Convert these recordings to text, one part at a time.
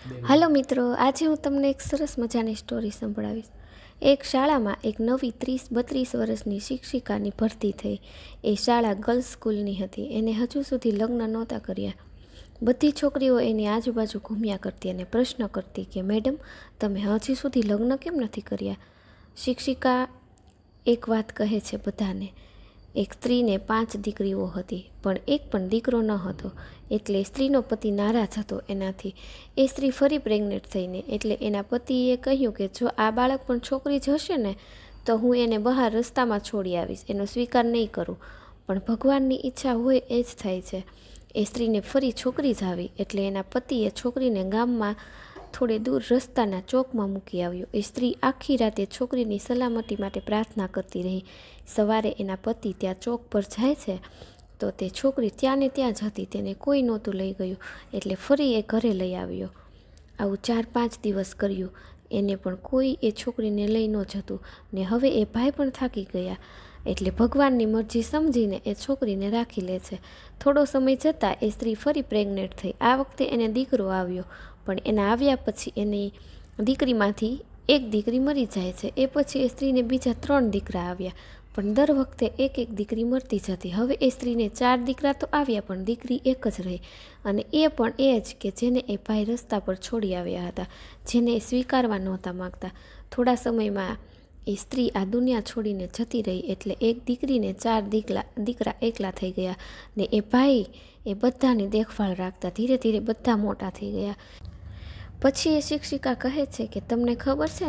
હાલો મિત્રો, આજે હું તમને એક સરસ મજાની સ્ટોરી સંભળાવીશ। એક શાળામાં એક નવી 30-32 વર્ષની શિક્ષિકાની ભરતી થઈ। એ શાળા ગર્લ્સ સ્કૂલની હતી। એને હજુ સુધી લગ્ન નહોતા કર્યા। બધી છોકરીઓ એની આજુબાજુ ઘૂમ્યા કરતી અને પ્રશ્ન કરતી કે મેડમ, તમે હજી સુધી લગ્ન કેમ નથી કર્યા? શિક્ષિકા એક વાત કહે છે બધાને। એક સ્ત્રીને 5 દીકરીઓ હતી, પણ એક પણ દીકરો ન હતો, એટલે સ્ત્રીનો પતિ નારાજ હતો એનાથી। એ સ્ત્રી ફરી પ્રેગ્નેન્ટ થઈને એટલે એના પતિએ કહ્યું કે જો આ બાળક પણ છોકરી જ હશે ને તો હું એને બહાર રસ્તામાં છોડી આવીશ, એનો સ્વીકાર નહીં કરું। પણ ભગવાનની ઈચ્છા હોય એ જ થાય છે। એ સ્ત્રીને ફરી છોકરી જ આવી એટલે એના પતિએ છોકરીને ગામમાં થોડે દૂર રસ્તાના ચોકમાં મૂકી આવ્યો। એ સ્ત્રી આખી રાતે છોકરીની સલામતી માટે પ્રાર્થના કરતી રહી। સવારે એના પતિ ત્યાં ચોક પર જાય છે તો તે છોકરી ત્યાં ને ત્યાં જ હતી, તેને કોઈ નહોતું લઈ ગયું, એટલે ફરી એ ઘરે લઈ આવ્યો। આવું 4-5 દિવસ કર્યું, એને પણ કોઈ એ છોકરીને લઈ ન જતું ને હવે એ ભાઈ પણ થાકી ગયા, એટલે ભગવાનની મરજી સમજીને એ છોકરીને રાખી લે છે। થોડો સમય જતાં એ સ્ત્રી ફરી પ્રેગ્નેન્ટ થઈ। આ વખતે એને દીકરો આવ્યો, પણ એના આવ્યા પછી એની દીકરીમાંથી એક દીકરી મરી જાય છે। એ પછી એ સ્ત્રીને બીજા 3 દીકરા આવ્યા, પણ દર વખતે એક દીકરી મરતી જતી। હવે એ સ્ત્રીને 4 દીકરા તો આવ્યા, પણ દીકરી એક જ રહી, અને એ પણ એ જ કે જેને એ ભાઈ રસ્તા પર છોડી આવ્યા હતા, જેને એ સ્વીકારવા નહોતા માગતા। થોડા સમયમાં એ સ્ત્રી આ દુનિયા છોડીને જતી રહી, એટલે એક દીકરીને 4 દીકરા એકલા થઈ ગયા, ને એ ભાઈ એ બધાની દેખભાળ રાખતા। ધીરે ધીરે બધા મોટા થઈ ગયા। પછી એ શિક્ષિકા કહે છે કે તમને ખબર છે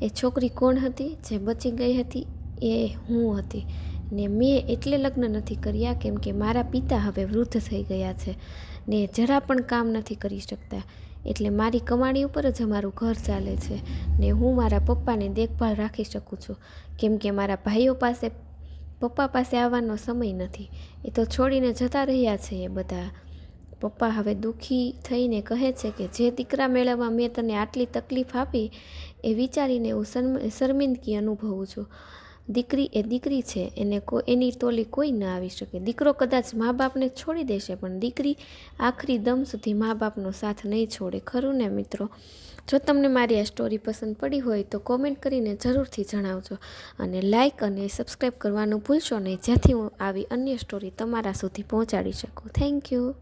એ છોકરી કોણ હતી જે બચી ગઈ હતી? એ હું હતી, ને મેં એટલે લગ્ન નથી કર્યા કેમ કે મારા પિતા હવે વૃદ્ધ થઈ ગયા છે ને જરા પણ કામ નથી કરી શકતા, એટલે મારી કમાણી ઉપર જ અમારું ઘર ચાલે છે, ને હું મારા પપ્પાને દેખભાળ રાખી શકું છું, કેમ કે મારા ભાઈઓ પાસે પપ્પા પાસે આવવાનો સમય નથી, એ તો છોડીને જતા રહ્યા છે એ બધા। પપ્પા હવે દુઃખી થઈને કહે છે કે જે દીકરા મેળવવા મેં તને આટલી તકલીફ આપી એ વિચારીને હું શર્મિંદગી અનુભવું છું। દીકરી એ દીકરી છે, એની તોલી કોઈ ના આવી શકે। દીકરો કદાચ મા બાપને છોડી દેશે, પણ દીકરી આખરી દમ સુધી મા બાપનો સાથ નહીં છોડે, ખરું ને મિત્રો? જો તમને મારી આ સ્ટોરી પસંદ પડી હોય તો કોમેન્ટ કરીને જરૂરથી જણાવજો, અને લાઈક અને સબસ્ક્રાઈબ કરવાનું ભૂલશો નહીં, જેથી હું આવી અન્ય સ્ટોરી તમારા સુધી પહોંચાડી શકું। Thank you.